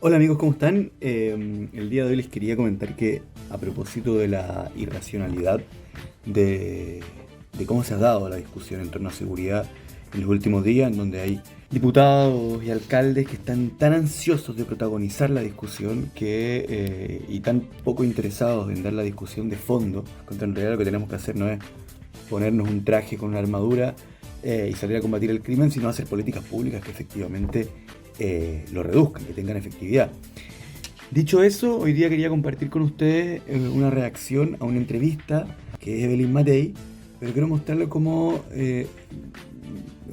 Hola amigos, ¿cómo están? El día de hoy les quería comentar que a propósito de la irracionalidad de, de cómo se ha dado la discusión en torno a seguridad en los últimos días, en donde hay diputados y alcaldes que están tan ansiosos de protagonizar la discusión y tan poco interesados en dar la discusión de fondo, cuando en realidad lo que tenemos que hacer no es ponernos un traje con una armadura y salir a combatir el crimen, sino hacer políticas públicas que efectivamente lo reduzcan, que tengan efectividad. Dicho eso, hoy día quería compartir con ustedes una reacción a una entrevista que es Evelyn Matei, pero quiero mostrarle cómo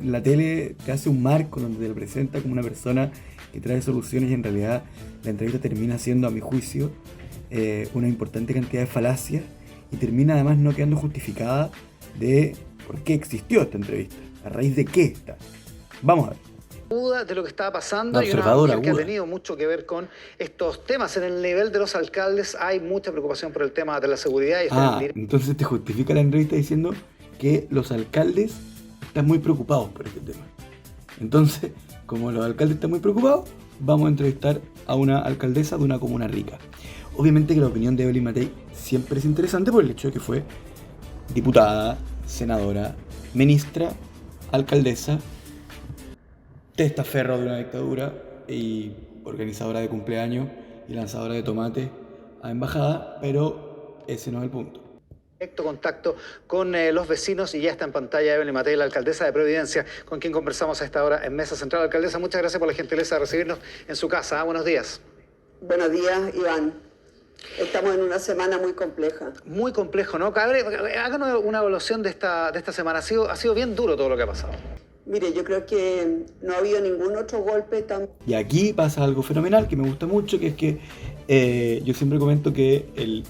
la tele te hace un marco donde te lo presenta como una persona que trae soluciones y en realidad la entrevista termina siendo, a mi juicio, una importante cantidad de falacias y termina además no quedando justificada de por qué existió esta entrevista, a raíz de qué está. Vamos a ver. Duda de lo que estaba pasando Una y una observadora mujer que ha aguda. tenido mucho que ver con estos temas. En el nivel de los alcaldes hay mucha preocupación por el tema de la seguridad y están en línea. Entonces te justifica la entrevista diciendo que los alcaldes están muy preocupados por este tema. Entonces, como los alcaldes están muy preocupados, vamos a entrevistar a una alcaldesa de una comuna rica. Obviamente que la opinión de Evelyn Matei siempre es interesante por el hecho de que fue diputada, senadora, ministra, alcaldesa, testaferro de una dictadura y organizadora de cumpleaños y lanzadora de tomate a embajada, pero ese no es el punto. Directo contacto con los vecinos y ya está en pantalla Evelyn Matei, la alcaldesa de Providencia, con quien conversamos a esta hora en Mesa Central. Alcaldesa, muchas gracias por la gentileza de recibirnos en su casa. Buenos días. Buenos días, Iván. Estamos en una semana muy compleja. Muy complejo, ¿no? Háganos una evaluación de esta semana. Ha sido bien duro todo lo que ha pasado. Mire, yo creo que no ha habido ningún otro golpe tan... Y aquí pasa algo fenomenal que me gusta mucho, que es que yo siempre comento que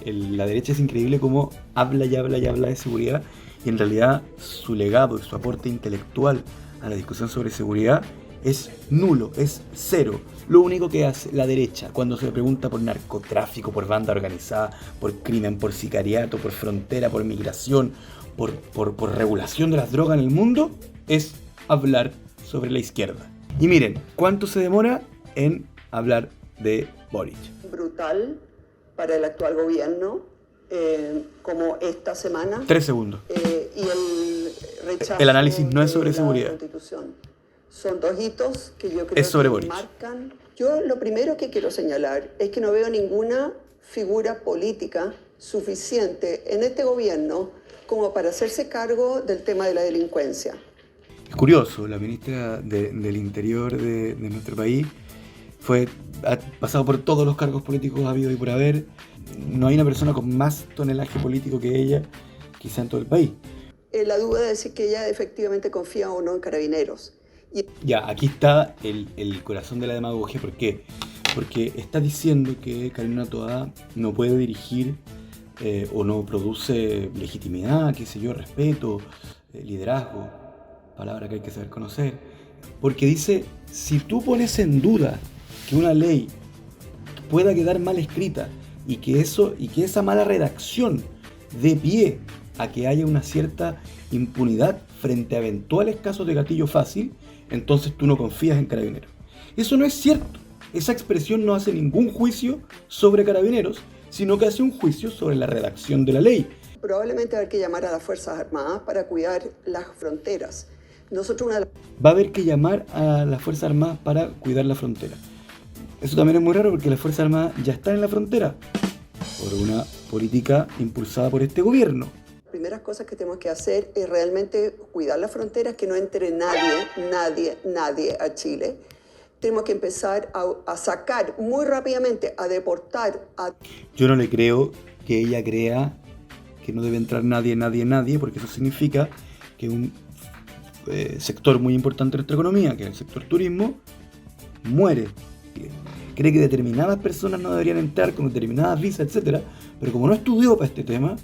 la derecha es increíble como habla y habla y habla de seguridad y en realidad su legado y su aporte intelectual a la discusión sobre seguridad es nulo, es cero. Lo único que hace la derecha cuando se le pregunta por narcotráfico, por banda organizada, por crimen, por sicariato, por frontera, por migración, por regulación de las drogas en el mundo, es hablar sobre la izquierda. Y miren, ¿cuánto se demora en hablar de Boric? brutal para el actual gobierno, como esta semana. 3 segundos. Y el rechazo El análisis no es sobre de la seguridad. Constitución. Son dos hitos que yo creo Es sobre que Boric. marcan. Yo lo primero que quiero señalar es que no veo ninguna figura política suficiente en este gobierno como para hacerse cargo del tema de la delincuencia. Es curioso, la ministra del Interior de nuestro país ha pasado por todos los cargos políticos habidos y por haber. No hay una persona con más tonelaje político que ella, quizá en todo el país. La duda de si que ella efectivamente confía o no en Carabineros. Ya, aquí está el corazón de la demagogia. ¿Por qué? Porque está diciendo que Carolina Toá no puede dirigir o no produce legitimidad, qué sé yo, respeto, liderazgo, palabra que hay que saber conocer. Porque dice, si tú pones en duda que una ley pueda quedar mal escrita y que esa mala redacción dé pie a que haya una cierta impunidad frente a eventuales casos de gatillo fácil, entonces tú no confías en Carabineros. Eso no es cierto. Esa expresión no hace ningún juicio sobre Carabineros, sino que hace un juicio sobre la redacción de la ley. Probablemente va a haber que llamar a las Fuerzas Armadas para cuidar las fronteras. Va a haber que llamar a las Fuerzas Armadas para cuidar la frontera. Eso también es muy raro porque las Fuerzas Armadas ya están en la frontera por una política impulsada por este gobierno. Las primeras cosas que tenemos que hacer es realmente cuidar las fronteras, que no entre nadie a Chile. Tenemos que empezar a sacar muy rápidamente, a deportar a... Yo no le creo que ella crea que no debe entrar nadie, porque eso significa que un sector muy importante de nuestra economía, que es el sector turismo, muere. Cree que determinadas personas no deberían entrar con determinadas visas, etc. Pero como no estudió para este tema,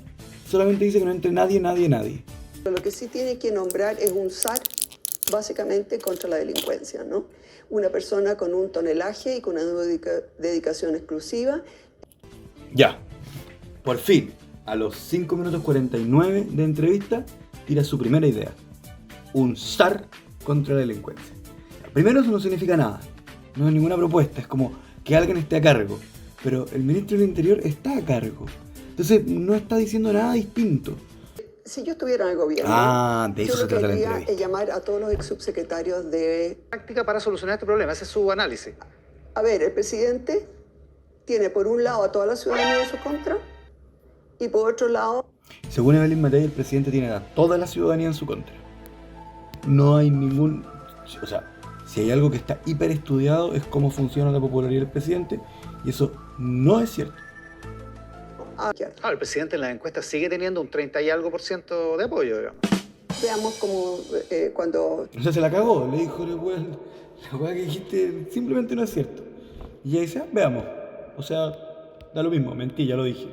solamente dice que no entre nadie. Pero lo que sí tiene que nombrar es un SAR, básicamente contra la delincuencia, ¿no? Una persona con un tonelaje y con una dedicación exclusiva. Ya, por fin, a los 5 minutos 49 de entrevista, tira su primera idea. Un SAR contra la delincuencia. Primero, eso no significa nada. No es ninguna propuesta. Es como que alguien esté a cargo, pero el ministro del Interior está a cargo. Entonces no está diciendo nada distinto. Si yo estuviera en el gobierno, de eso yo se lo que trata la haría entrevista. es llamar a todos los ex subsecretarios de... Práctica para solucionar este problema, ese es su análisis. A ver, el presidente tiene por un lado a toda la ciudadanía en su contra y por otro lado... Según Evelyn Matei, el presidente tiene a toda la ciudadanía en su contra. No hay ningún... O sea, si hay algo que está hiper estudiado es cómo funciona la popularidad del presidente, y eso no es cierto. El presidente en las encuestas sigue teniendo un 30 y algo % de apoyo, digamos. Veamos como cuando... O sea, se la cagó, le dijo, la weá que dijiste simplemente no es cierto. Y ella dice, veamos. O sea, da lo mismo, mentí, ya lo dije.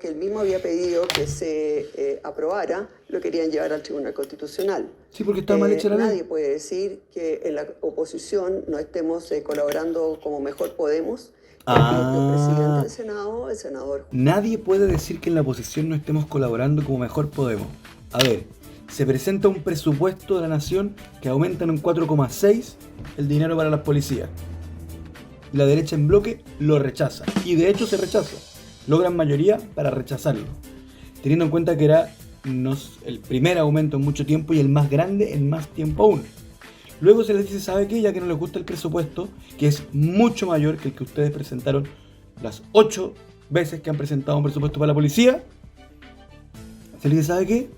Que él mismo había pedido que se aprobara, lo querían llevar al Tribunal Constitucional. Sí, porque está mal hecha la ley. Nadie puede decir que en la oposición no estemos colaborando como mejor podemos. El propio presidente del Senado, el senador. Nadie puede decir que en la oposición no estemos colaborando como mejor podemos. A ver, se presenta un presupuesto de la nación que aumenta en un 4,6 el dinero para las policías. La derecha en bloque lo rechaza. Y de hecho se rechaza. Logran mayoría para rechazarlo. Teniendo en cuenta que era el primer aumento en mucho tiempo y el más grande en más tiempo aún. Luego se les dice, ¿sabe qué? Ya que no les gusta el presupuesto, que es mucho mayor que el que ustedes presentaron las 8 veces que han presentado un presupuesto para la policía, se les dice, ¿sabe qué?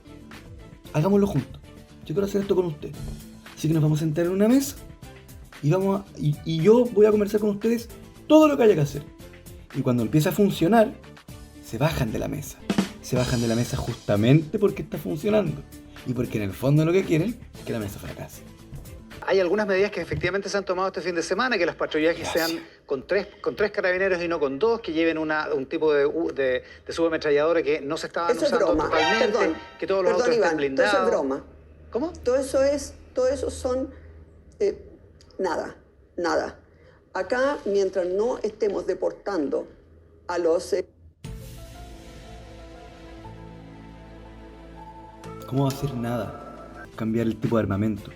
Hagámoslo juntos. Yo quiero hacer esto con usted. Así que nos vamos a sentar en una mesa y yo voy a conversar con ustedes todo lo que haya que hacer. Y cuando empieza a funcionar, se bajan de la mesa. Se bajan de la mesa justamente porque está funcionando. Y porque en el fondo lo que quieren es que la mesa fracase. Hay algunas medidas que efectivamente se han tomado este fin de semana, que los patrullajes sean con tres carabineros y no con 2, que lleven un tipo de subametralladora que no se estaban Eso es usando broma. totalmente, Perdón, que todos los autos Iván, estén blindados. todo eso es broma. ¿Cómo? Todo eso son nada. Acá, mientras no estemos deportando a los... ¿Cómo va a hacer nada cambiar el tipo de armamento?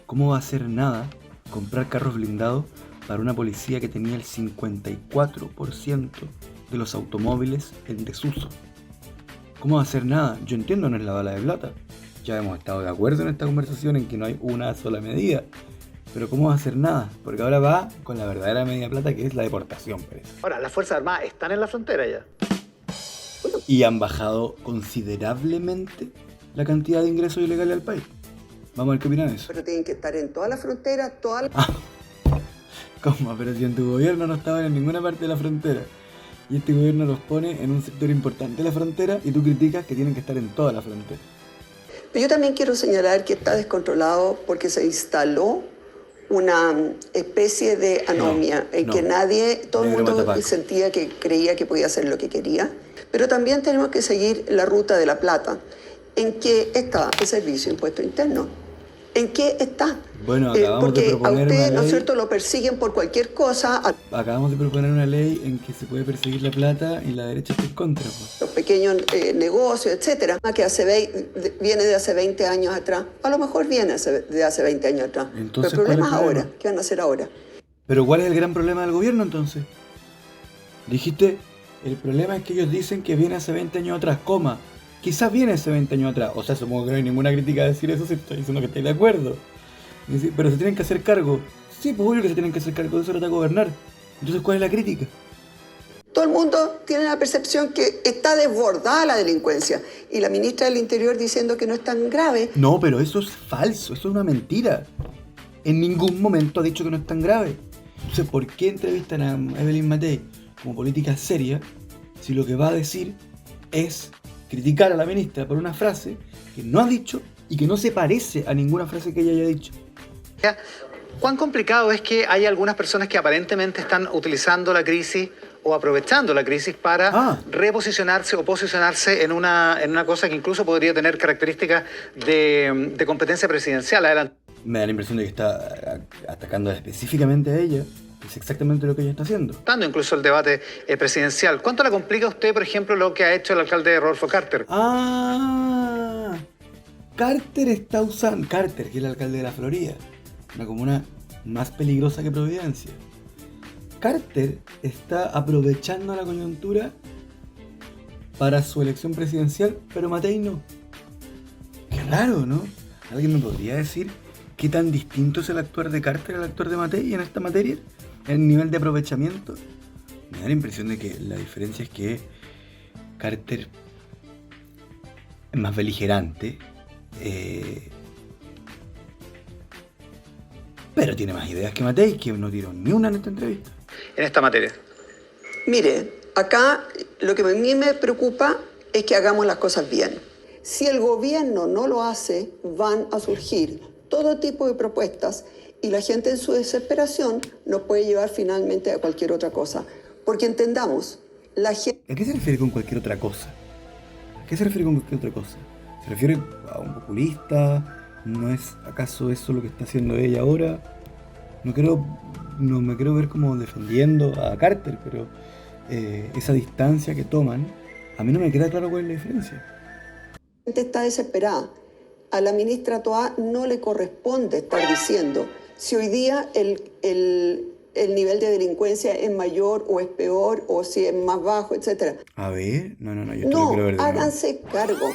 ¿Cómo va a hacer nada comprar carros blindados para una policía que tenía el 54% de los automóviles en desuso? ¿Cómo va a hacer nada? Yo entiendo, no es la bala de plata. Ya hemos estado de acuerdo en esta conversación en que no hay una sola medida. Pero ¿cómo va a hacer nada? Porque ahora va con la verdadera medida de plata, que es la deportación, parece. Ahora, las Fuerzas Armadas están en la frontera ya. Y han bajado considerablemente la cantidad de ingresos ilegales al país. Vamos a ver qué opinan de eso. Pero tienen que estar en toda la frontera, ¿Cómo? Pero si en tu gobierno no estaban en ninguna parte de la frontera y este gobierno los pone en un sector importante de la frontera y tú criticas que tienen que estar en toda la frontera. Pero yo también quiero señalar que está descontrolado porque se instaló una especie de anomia en que todo el mundo sentía que creía que podía hacer lo que quería. Pero también tenemos que seguir la ruta de la plata. ¿En qué está el Servicio de Impuesto Interno? ¿En qué está? Bueno, acabamos de proponer porque a usted, una ¿no es ley. cierto?, lo persiguen por cualquier cosa. Acabamos de proponer una ley en que se puede perseguir la plata y la derecha está en contra. Pues. Los pequeños negocios, etcétera, que viene de hace 20 años atrás. A lo mejor viene de hace 20 años atrás. Entonces, pero el problema es ¿cuál es el ahora. problema? ¿Qué van a hacer ahora? Pero ¿cuál es el gran problema del gobierno entonces? Dijiste, el problema es que ellos dicen que viene hace 20 años atrás, coma. Quizás viene hace 20 años atrás. O sea, supongo que no hay ninguna crítica a decir eso si estoy diciendo que estoy de acuerdo. Pero se tienen que hacer cargo. Sí, pues obvio que se tienen que hacer cargo, de eso trata de gobernar. Entonces, ¿cuál es la crítica? Todo el mundo tiene la percepción que está desbordada la delincuencia. Y la ministra del Interior diciendo que no es tan grave. No, pero eso es falso, eso es una mentira. En ningún momento ha dicho que no es tan grave. Entonces, ¿por qué entrevistan a Evelyn Matei como política seria si lo que va a decir es criticar a la ministra por una frase que no ha dicho y que no se parece a ninguna frase que ella haya dicho? ¿Cuán complicado es que hay algunas personas que aparentemente están utilizando la crisis o aprovechando la crisis para reposicionarse o posicionarse en una cosa que incluso podría tener características de competencia presidencial? Adelante. Me da la impresión de que está atacando específicamente a ella. Es exactamente lo que ella está haciendo. Incluso el debate presidencial. ¿Cuánto le complica a usted, por ejemplo, lo que ha hecho el alcalde Rodolfo Carter? Carter está usando... Carter, que es el alcalde de la Florida. Una comuna más peligrosa que Providencia. Carter está aprovechando la coyuntura para su elección presidencial, pero Matei no. Qué raro, ¿no? ¿Alguien me podría decir qué tan distinto es el actuar de Carter al actuar de Matei en esta materia? ¿El nivel de aprovechamiento? Me da la impresión de que la diferencia es que Carter es más beligerante, pero tiene más ideas que Matei, que no tiró ni una en esta entrevista. En esta materia. Mire, acá lo que a mí me preocupa es que hagamos las cosas bien. Si el gobierno no lo hace, van a surgir todo tipo de propuestas y la gente en su desesperación nos puede llevar finalmente a cualquier otra cosa. Porque entendamos, la gente... ¿A qué se refiere con cualquier otra cosa? ¿A qué se refiere con cualquier otra cosa? ¿Se refiere a un populista? ¿No es acaso eso lo que está haciendo ella ahora? No me creo ver como defendiendo a Carter, pero esa distancia que toman, a mí no me queda claro cuál es la diferencia. La gente está desesperada. A la ministra Toá no le corresponde estar diciendo si hoy día el nivel de delincuencia es mayor o es peor o si es más bajo, etc. A ver, yo esto lo quiero ver de nuevo. Háganse cargo.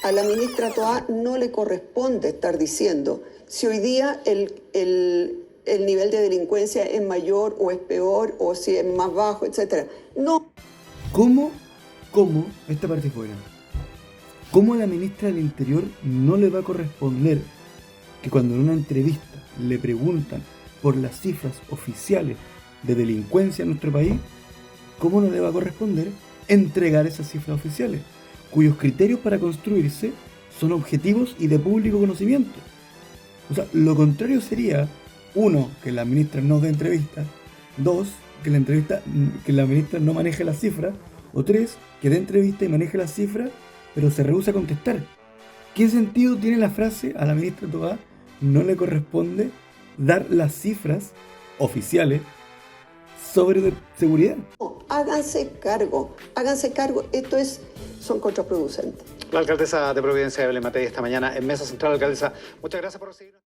A la ministra Toá no le corresponde estar diciendo si hoy día el nivel de delincuencia es mayor o es peor o si es más bajo, etc. No. ¿Cómo? Esta parte es buena. ¿Cómo a la ministra del Interior no le va a corresponder que cuando en una entrevista le preguntan por las cifras oficiales de delincuencia en nuestro país, cómo no le va a corresponder entregar esas cifras oficiales, cuyos criterios para construirse son objetivos y de público conocimiento? O sea, lo contrario sería, uno, que la ministra no dé entrevista, dos, que la ministra no maneje las cifras, o tres, que dé entrevista y maneje las cifras, pero se rehúsa a contestar. ¿Qué sentido tiene la frase a la ministra Toá no le corresponde dar las cifras oficiales sobre seguridad? No, háganse cargo, son contraproducentes. La alcaldesa de Providencia, Evelyn Matei, esta mañana en Mesa Central. Alcaldesa, muchas gracias por recibirnos.